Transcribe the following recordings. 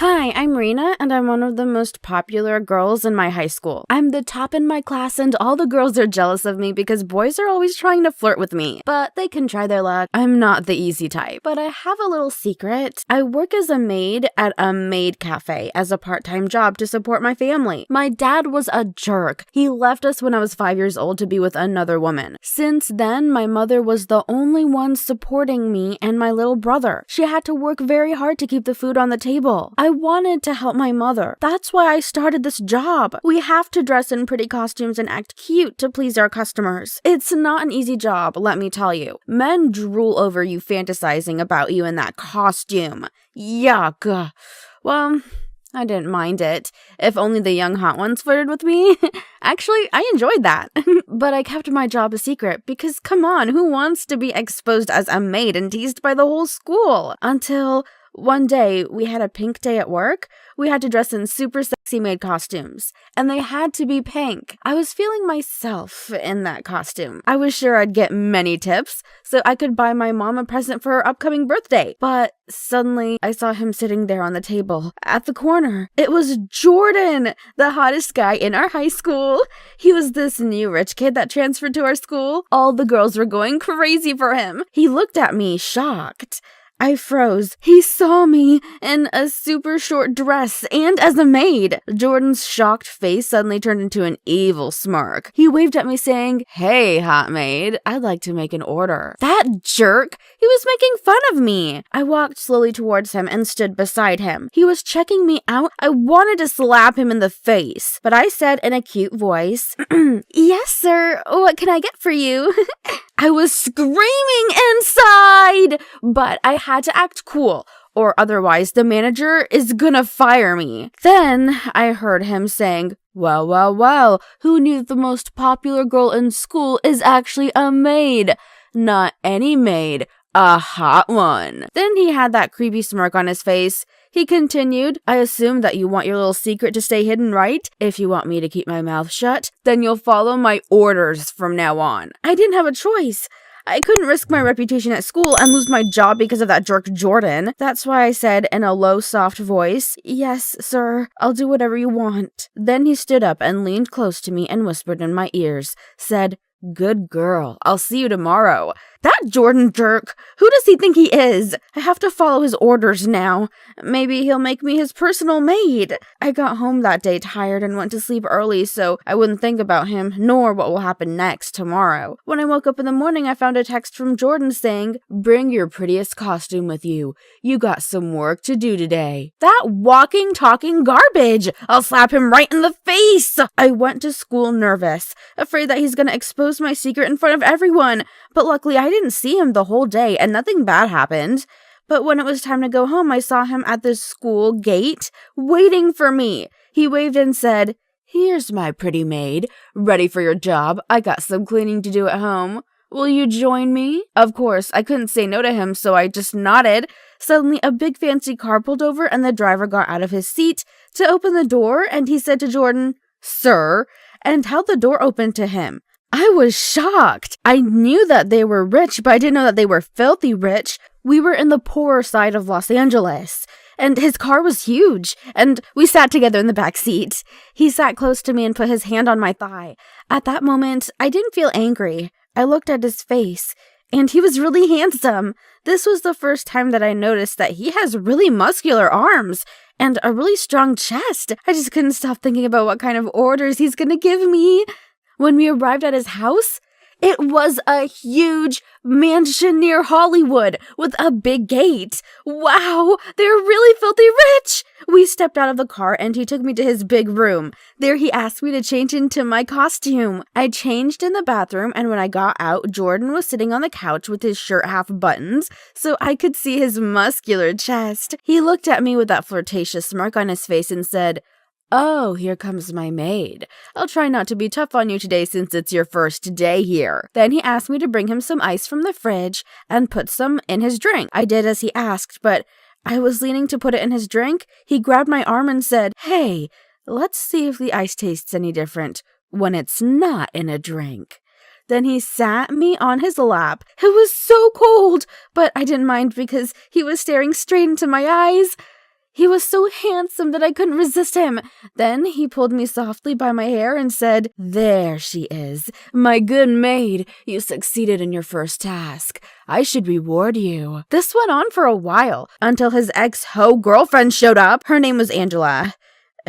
Hi, I'm Rena, and I'm one of the most popular girls in my high school. I'm the top in my class, and all the girls are jealous of me because boys are always trying to flirt with me. But they can try their luck. I'm not the easy type. But I have a little secret. I work as a maid at a maid cafe as a part-time job to support my family. My dad was a jerk. He left us when I was 5 years old to be with another woman. Since then, my mother was the only one supporting me and my little brother. She had to work very hard to keep the food on the table. I wanted to help my mother. That's why I started this job. We have to dress in pretty costumes and act cute to please our customers. It's not an easy job, let me tell you. Men drool over you fantasizing about you in that costume. Yuck. Well, I didn't mind it. If only the young hot ones flirted with me. Actually, I enjoyed that. But I kept my job a secret because, come on, who wants to be exposed as a maid and teased by the whole school? Until one day, we had a pink day at work. We had to dress in super sexy maid costumes, and they had to be pink. I was feeling myself in that costume. I was sure I'd get many tips, so I could buy my mom a present for her upcoming birthday. But suddenly, I saw him sitting there on the table, at the corner. It was Jordan, the hottest guy in our high school. He was this new rich kid that transferred to our school. All the girls were going crazy for him. He looked at me, shocked. I froze. He saw me in a super short dress and as a maid. Jordan's shocked face suddenly turned into an evil smirk. He waved at me saying, "Hey, hot maid, I'd like to make an order." That jerk! He was making fun of me. I walked slowly towards him and stood beside him. He was checking me out. I wanted to slap him in the face, but I said in a cute voice, "Yes, sir. What can I get for you?" I was screaming inside, but I had to act cool, or otherwise the manager is gonna fire me. Then I heard him saying, well, who knew that the most popular girl in school is actually a maid? Not any maid, a hot one. Then he had that creepy smirk on his face. He continued, "I assume that you want your little secret to stay hidden, right? If you want me to keep my mouth shut, then you'll follow my orders from now on." I didn't have a choice. I couldn't risk my reputation at school and lose my job because of that jerk Jordan. That's why I said in a low, soft voice, "Yes, sir, I'll do whatever you want." Then he stood up and leaned close to me and whispered in my ears, said, "Good girl, I'll see you tomorrow." That Jordan jerk, who does he think he is? I have to follow his orders now. Maybe he'll make me his personal maid. I got home that day tired and went to sleep early so I wouldn't think about him, nor what will happen next tomorrow. When I woke up in the morning, I found a text from Jordan saying, "Bring your prettiest costume with you. You got some work to do today." That walking, talking garbage! I'll slap him right in the face! I went to school nervous, afraid that he's gonna expose my secret in front of everyone. But luckily, I didn't see him the whole day, and nothing bad happened. But when it was time to go home, I saw him at the school gate, waiting for me. He waved and said, "Here's my pretty maid. Ready for your job? I got some cleaning to do at home. Will you join me?" Of course, I couldn't say no to him, so I just nodded. Suddenly, a big fancy car pulled over, and the driver got out of his seat to open the door, and he said to Jordan, "Sir," and held the door open to him. I was shocked. I knew that they were rich, but I didn't know that they were filthy rich. We were in the poorer side of Los Angeles, and his car was huge, and we sat together in the back seat. He sat close to me and put his hand on my thigh. At that moment, I didn't feel angry. I looked at his face, and he was really handsome. This was the first time that I noticed that he has really muscular arms and a really strong chest. I just couldn't stop thinking about what kind of orders he's gonna give me. When we arrived at his house, it was a huge mansion near Hollywood with a big gate. Wow, they're really filthy rich! We stepped out of the car and he took me to his big room. There he asked me to change into my costume. I changed in the bathroom, and when I got out, Jordan was sitting on the couch with his shirt half buttons so I could see his muscular chest. He looked at me with that flirtatious smirk on his face and said, "Oh, here comes my maid. I'll try not to be tough on you today since it's your first day here." Then he asked me to bring him some ice from the fridge and put some in his drink. I did as he asked, but I was leaning to put it in his drink. He grabbed my arm and said, "Hey, let's see if the ice tastes any different when it's not in a drink." Then he sat me on his lap. It was so cold, but I didn't mind because he was staring straight into my eyes. He was so handsome that I couldn't resist him. Then he pulled me softly by my hair and said, "There she is, my good maid. You succeeded in your first task. I should reward you." This went on for a while, until his ex-ho girlfriend showed up. Her name was Angela.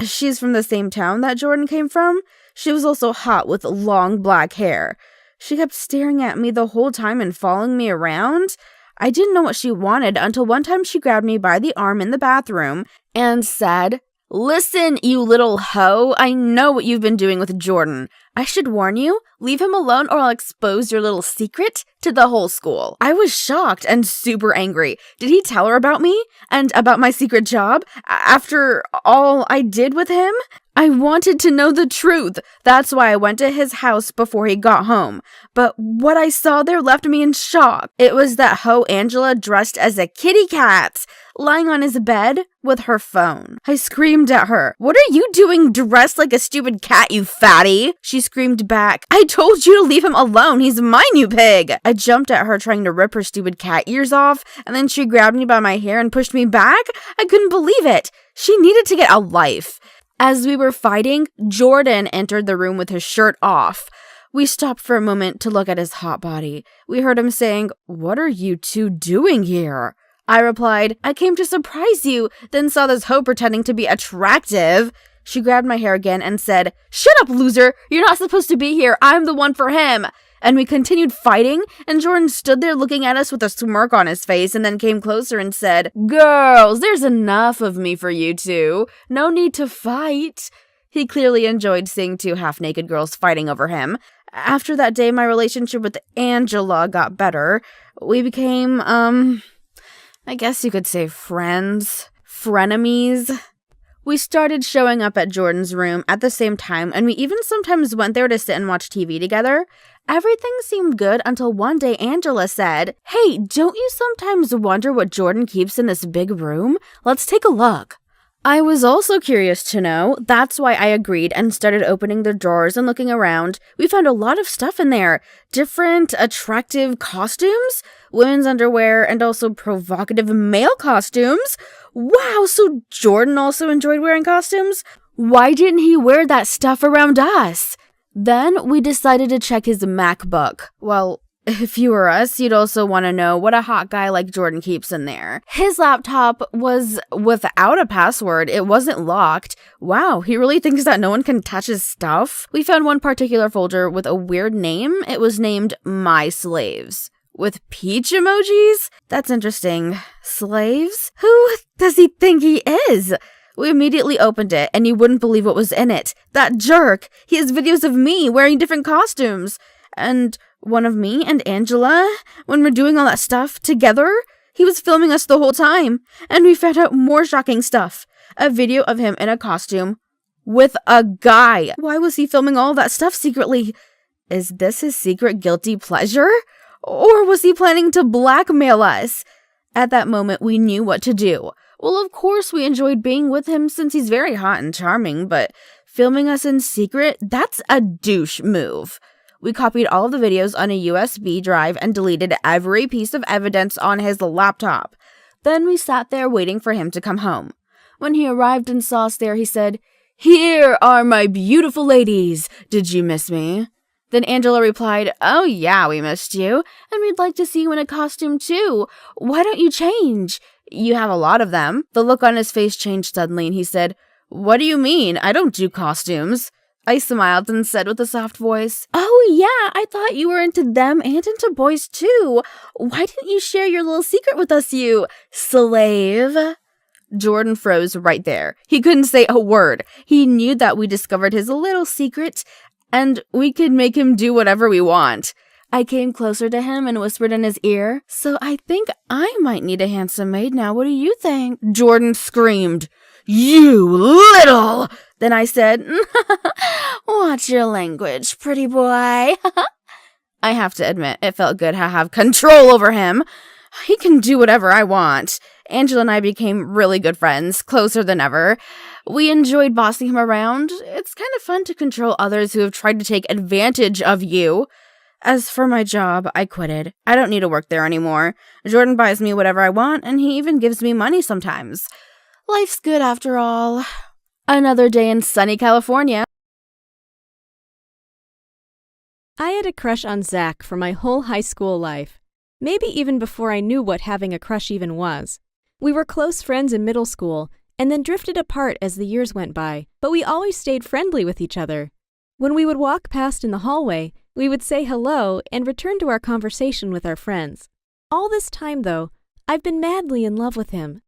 She's from the same town that Jordan came from. She was also hot with long black hair. She kept staring at me the whole time and following me around. I didn't know what she wanted until one time she grabbed me by the arm in the bathroom and said, "Listen, you little hoe, I know what you've been doing with Jordan. I should warn you, leave him alone or I'll expose your little secret to the whole school." I was shocked and super angry. Did he tell her about me and about my secret job after all I did with him? I wanted to know the truth. That's why I went to his house before he got home. But what I saw there left me in shock. It was that hoe Angela dressed as a kitty cat, lying on his bed with her phone. I screamed at her, "What are you doing dressed like a stupid cat, you fatty?" She screamed back, "I told you to leave him alone. He's mine, you pig." I jumped at her trying to rip her stupid cat ears off, and then she grabbed me by my hair and pushed me back. I couldn't believe it. She needed to get a life. As we were fighting, Jordan entered the room with his shirt off. We stopped for a moment to look at his hot body. We heard him saying, "What are you two doing here?" I replied, "I came to surprise you, then saw this hoe pretending to be attractive." She grabbed my hair again and said, "Shut up, loser! You're not supposed to be here. I'm the one for him." And we continued fighting, and Jordan stood there looking at us with a smirk on his face and then came closer and said, "Girls, there's enough of me for you two. No need to fight." He clearly enjoyed seeing two half-naked girls fighting over him. After that day, my relationship with Angela got better. We became, I guess you could say friends. Frenemies. We started showing up at Jordan's room at the same time, and we even sometimes went there to sit and watch TV together. Everything seemed good until one day Angela said, "Hey, don't you sometimes wonder what Jordan keeps in this big room? Let's take a look." I was also curious to know. That's why I agreed and started opening the drawers and looking around. We found a lot of stuff in there. Different, attractive costumes, women's underwear, and also provocative male costumes. Wow, so Jordan also enjoyed wearing costumes? Why didn't he wear that stuff around us? Then we decided to check his MacBook. Well, if you were us, you'd also want to know what a hot guy like Jordan keeps in there. His laptop was without a password. It wasn't locked. Wow, he really thinks that no one can touch his stuff? We found one particular folder with a weird name. It was named My Slaves. With peach emojis? That's interesting. Slaves? Who does he think he is? We immediately opened it, and you wouldn't believe what was in it. That jerk! He has videos of me wearing different costumes. And one of me and Angela, when we're doing all that stuff together. He was filming us the whole time. And we found out more shocking stuff. A video of him in a costume with a guy. Why was he filming all that stuff secretly? Is this his secret guilty pleasure? Or was he planning to blackmail us? At that moment, we knew what to do. Well, of course, we enjoyed being with him since he's very hot and charming, but filming us in secret, that's a douche move. We copied all of the videos on a USB drive and deleted every piece of evidence on his laptop. Then we sat there waiting for him to come home. When he arrived and saw us there, he said, "Here are my beautiful ladies. Did you miss me?" Then Angela replied, "Oh yeah, we missed you, and we'd like to see you in a costume too. Why don't you change? You have a lot of them." The look on his face changed suddenly, and he said, "What do you mean? I don't do costumes." I smiled and said with a soft voice, "Oh yeah, I thought you were into them and into boys too. Why didn't you share your little secret with us, you slave?" Jordan froze right there. He couldn't say a word. He knew that we discovered his little secret, and we could make him do whatever we want. I came closer to him and whispered in his ear, "So I think I might need a handsome maid now. What do you think?" Jordan screamed, "You little!" Then I said, "Watch your language, pretty boy." I have to admit, it felt good to have control over him. He can do whatever I want. Angela and I became really good friends, closer than ever. We enjoyed bossing him around. It's kind of fun to control others who have tried to take advantage of you. As for my job, I quitted. I don't need to work there anymore. Jordan buys me whatever I want, and he even gives me money sometimes. Life's good after all. Another day in sunny California. I had a crush on Zach for my whole high school life, maybe even before I knew what having a crush even was. We were close friends in middle school and then drifted apart as the years went by, but we always stayed friendly with each other. When we would walk past in the hallway, we would say hello and return to our conversation with our friends. All this time, though, I've been madly in love with him.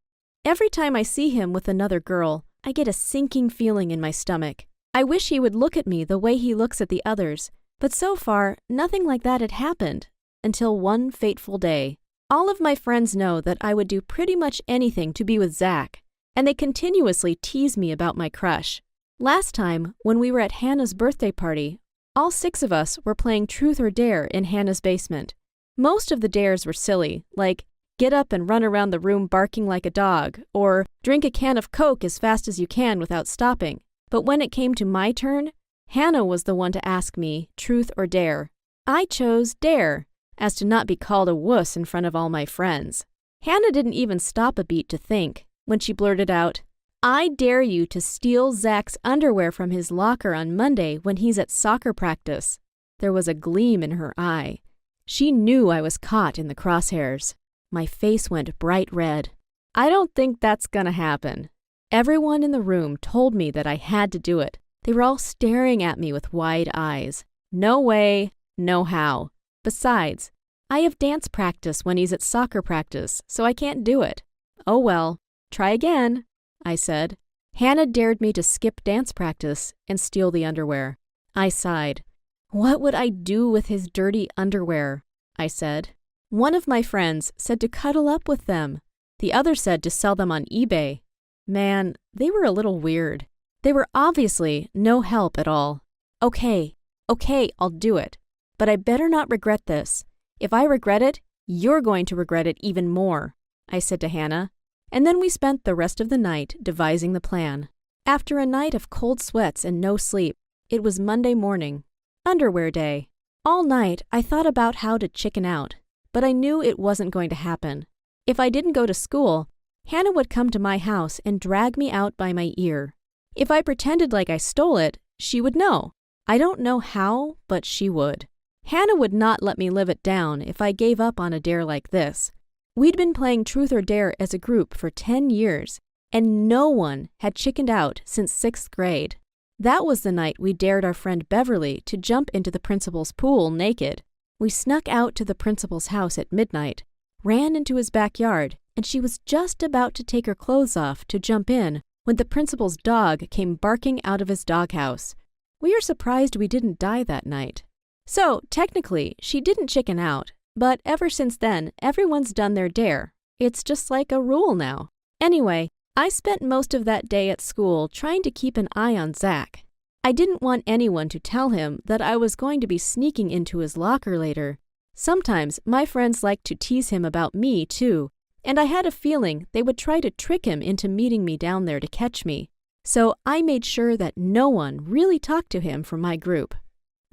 Every time I see him with another girl, I get a sinking feeling in my stomach. I wish he would look at me the way he looks at the others, but so far, nothing like that had happened, until one fateful day. All of my friends know that I would do pretty much anything to be with Zach, and they continuously tease me about my crush. Last time, when we were at Hannah's birthday party, all 6 of us were playing Truth or Dare in Hannah's basement. Most of the dares were silly, like get up and run around the room barking like a dog, or drink a can of Coke as fast as you can without stopping. But when it came to my turn, Hannah was the one to ask me, Truth or Dare. I chose Dare, as to not be called a wuss in front of all my friends. Hannah didn't even stop a beat to think when she blurted out, I dare you to steal Zach's underwear from his locker on Monday when he's at soccer practice. There was a gleam in her eye. She knew I was caught in the crosshairs. My face went bright red. I don't think that's gonna happen. Everyone in the room told me that I had to do it. They were all staring at me with wide eyes. No way, no how. Besides, I have dance practice when he's at soccer practice, so I can't do it. Oh well, try again, I said. Hannah dared me to skip dance practice and steal the underwear. I sighed. What would I do with his dirty underwear? I said. One of my friends said to cuddle up with them. The other said to sell them on eBay. Man, they were a little weird. They were obviously no help at all. Okay, I'll do it. But I better not regret this. If I regret it, you're going to regret it even more, I said to Hannah. And then we spent the rest of the night devising the plan. After a night of cold sweats and no sleep, it was Monday morning, underwear day. All night I thought about how to chicken out, but I knew it wasn't going to happen. If I didn't go to school, Hannah would come to my house and drag me out by my ear. If I pretended like I stole it, she would know. I don't know how, but she would. Hannah would not let me live it down if I gave up on a dare like this. We'd been playing Truth or Dare as a group for 10 years, and no one had chickened out since 6th grade. That was the night we dared our friend Beverly to jump into the principal's pool naked. We snuck out to the principal's house at midnight, ran into his backyard, and she was just about to take her clothes off to jump in when the principal's dog came barking out of his doghouse. We are surprised we didn't die that night. So, technically, she didn't chicken out, but ever since then, everyone's done their dare. It's just like a rule now. Anyway, I spent most of that day at school trying to keep an eye on Zach. I didn't want anyone to tell him that I was going to be sneaking into his locker later. Sometimes my friends liked to tease him about me, too, and I had a feeling they would try to trick him into meeting me down there to catch me. So I made sure that no one really talked to him from my group.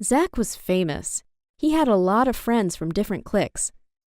Zach was famous. He had a lot of friends from different cliques.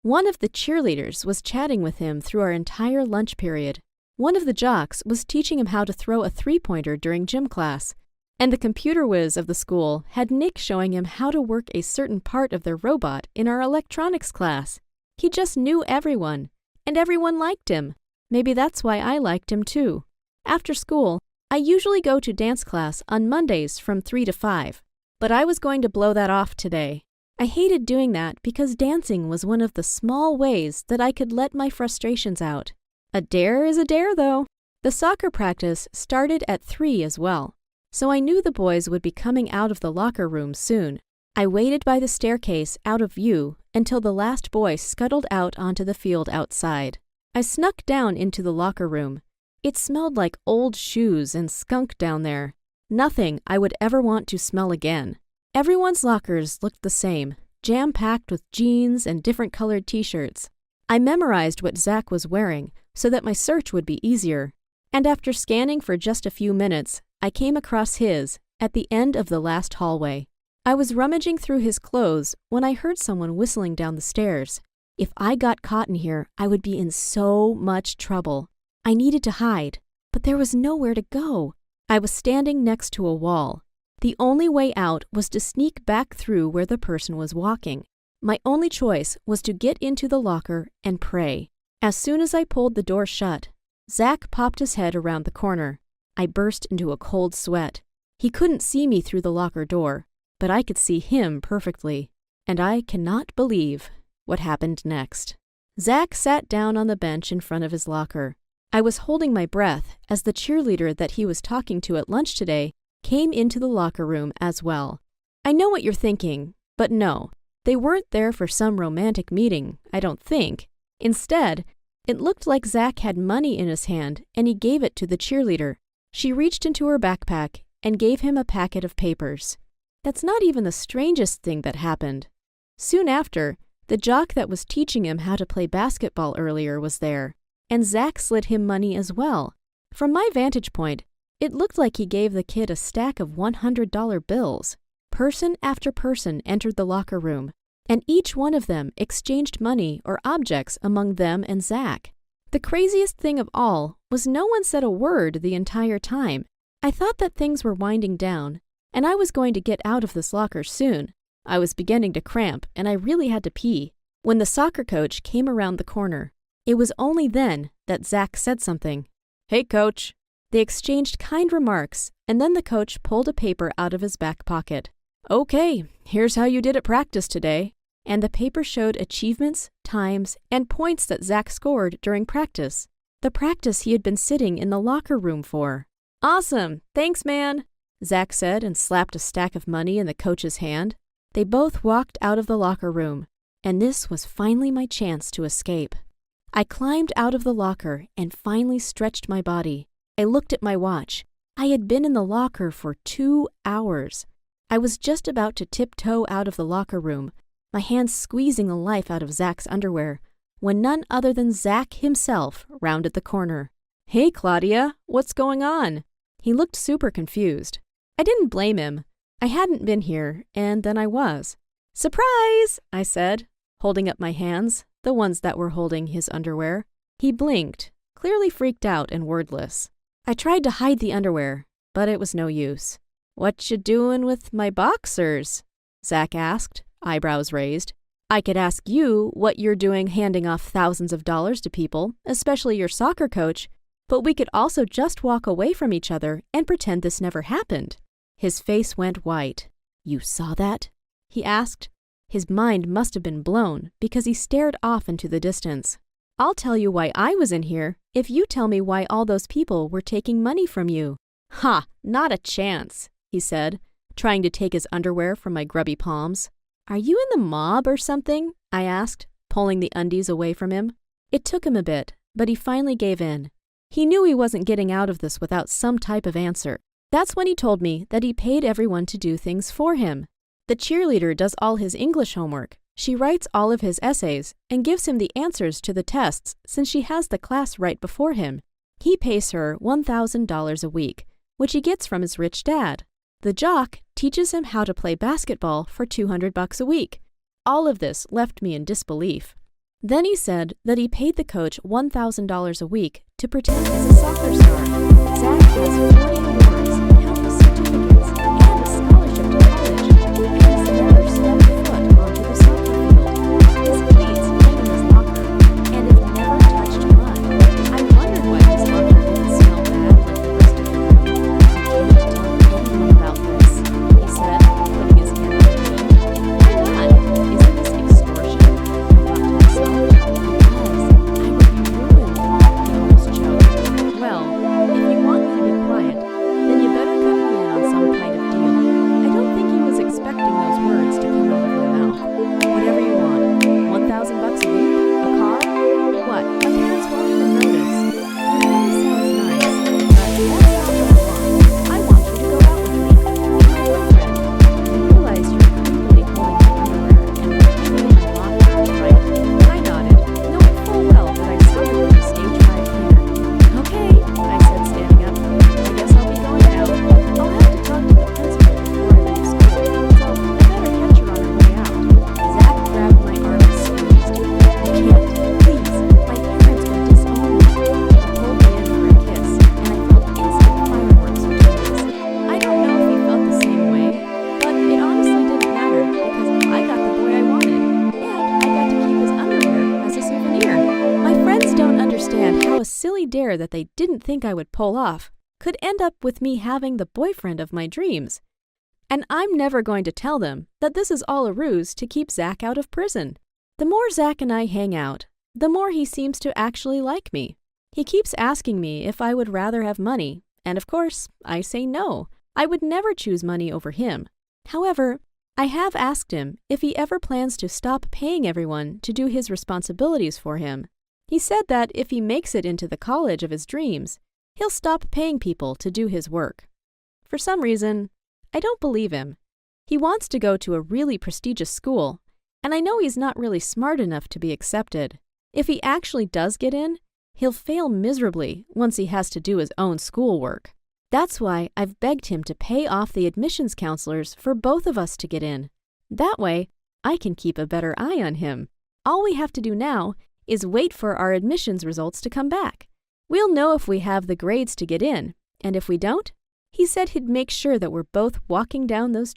One of the cheerleaders was chatting with him through our entire lunch period. One of the jocks was teaching him how to throw a three-pointer during gym class. And the computer whiz of the school had Nick showing him how to work a certain part of their robot in our electronics class. He just knew everyone, and everyone liked him. Maybe that's why I liked him too. After school, I usually go to dance class on Mondays from 3 to 5. But I was going to blow that off today. I hated doing that because dancing was one of the small ways that I could let my frustrations out. A dare is a dare, though. The soccer practice started at 3 as well, so I knew the boys would be coming out of the locker room soon. I waited by the staircase out of view until the last boy scuttled out onto the field outside. I snuck down into the locker room. It smelled like old shoes and skunk down there. Nothing I would ever want to smell again. Everyone's lockers looked the same, jam-packed with jeans and different colored t-shirts. I memorized what Zach was wearing so that my search would be easier. And after scanning for just a few minutes, I came across his at the end of the last hallway. I was rummaging through his clothes when I heard someone whistling down the stairs. If I got caught in here, I would be in so much trouble. I needed to hide. but there was nowhere to go. I was standing next to a wall. The only way out was to sneak back through where the person was walking. My only choice was to get into the locker and pray. As soon as I pulled the door shut, Zach popped his head around the corner. I burst into a cold sweat. He couldn't see me through the locker door, but I could see him perfectly. And I cannot believe what happened next. Zach sat down on the bench in front of his locker. I was holding my breath as the cheerleader that he was talking to at lunch today came into the locker room as well. I know what you're thinking, but no, they weren't there for some romantic meeting, I don't think. Instead, it looked like Zach had money in his hand and he gave it to the cheerleader. She reached into her backpack and gave him a packet of papers. That's not even the strangest thing that happened. Soon after, the jock that was teaching him how to play basketball earlier was there, and Zach slid him money as well. From my vantage point, it looked like he gave the kid a stack of $100 bills. Person after person entered the locker room, and each one of them exchanged money or objects among them and Zach. The craziest thing of all was no one said a word the entire time. I thought that things were winding down, and I was going to get out of this locker soon. I was beginning to cramp, and I really had to pee, when the soccer coach came around the corner. It was only then that Zach said something. "Hey, coach." They exchanged kind remarks, and then the coach pulled a paper out of his back pocket. "Okay, here's how you did at practice today." And the paper showed achievements, times, and points that Zach scored during practice. The practice he had been sitting in the locker room for. "Awesome, thanks, man," Zach said and slapped a stack of money in the coach's hand. They both walked out of the locker room, and this was finally my chance to escape. I climbed out of the locker and finally stretched my body. I looked at my watch. I had been in the locker for 2 hours. I was just about to tiptoe out of the locker room, my hands squeezing the life out of Zach's underwear, when none other than Zach himself rounded the corner. "Hey, Claudia, what's going on?" He looked super confused. I didn't blame him. I hadn't been here, and then I was. "Surprise!" I said, holding up my hands, the ones that were holding his underwear. He blinked, clearly freaked out and wordless. I tried to hide the underwear, but it was no use. "What you doing with my boxers?" Zach asked, eyebrows raised. "I could ask you what you're doing handing off thousands of dollars to people, especially your soccer coach, but we could also just walk away from each other and pretend this never happened." His face went white. "You saw that?" he asked. His mind must have been blown because he stared off into the distance. "I'll tell you why I was in here if you tell me why all those people were taking money from you." "Ha, not a chance," he said, trying to take his underwear from my grubby palms. "Are you in the mob or something?" I asked, pulling the undies away from him. It took him a bit, but he finally gave in. He knew he wasn't getting out of this without some type of answer. That's when he told me that he paid everyone to do things for him. The cheerleader does all his English homework. She writes all of his essays and gives him the answers to the tests since she has the class right before him. He pays her $1,000 a week, which he gets from his rich dad. The jock teaches him how to play basketball for $200 a week. All of this left me in disbelief. Then he said that he paid the coach $1,000 a week to pretend he's a soccer star. Zach has 40 awards, countless certificates, and a scholarship to college. He's never stepped foot onto the soccer field. His cleats hang in his locker, and have never touched mud. I wondered why his locker didn't smell bad like the rest of the room. "I can't tell anyone about this," he said, putting his hand on me. "Why not? Isn't this extortion?" I thought to myself. "Because I would be ruined," he almost choked. "Well, if you want me to be quiet, swear that they didn't think I would pull off could end up with me having the boyfriend of my dreams. And I'm never going to tell them that this is all a ruse to keep Zach out of prison. The more Zach and I hang out, the more he seems to actually like me. He keeps asking me if I would rather have money, and of course, I say no. I would never choose money over him. However, I have asked him if he ever plans to stop paying everyone to do his responsibilities for him. He said that if he makes it into the college of his dreams, he'll stop paying people to do his work. For some reason, I don't believe him. He wants to go to a really prestigious school, and I know he's not really smart enough to be accepted. If he actually does get in, he'll fail miserably once he has to do his own schoolwork. That's why I've begged him to pay off the admissions counselors for both of us to get in. That way, I can keep a better eye on him. All we have to do now is wait for our admissions results to come back. We'll know if we have the grades to get in, and if we don't, he said he'd make sure that we're both walking down those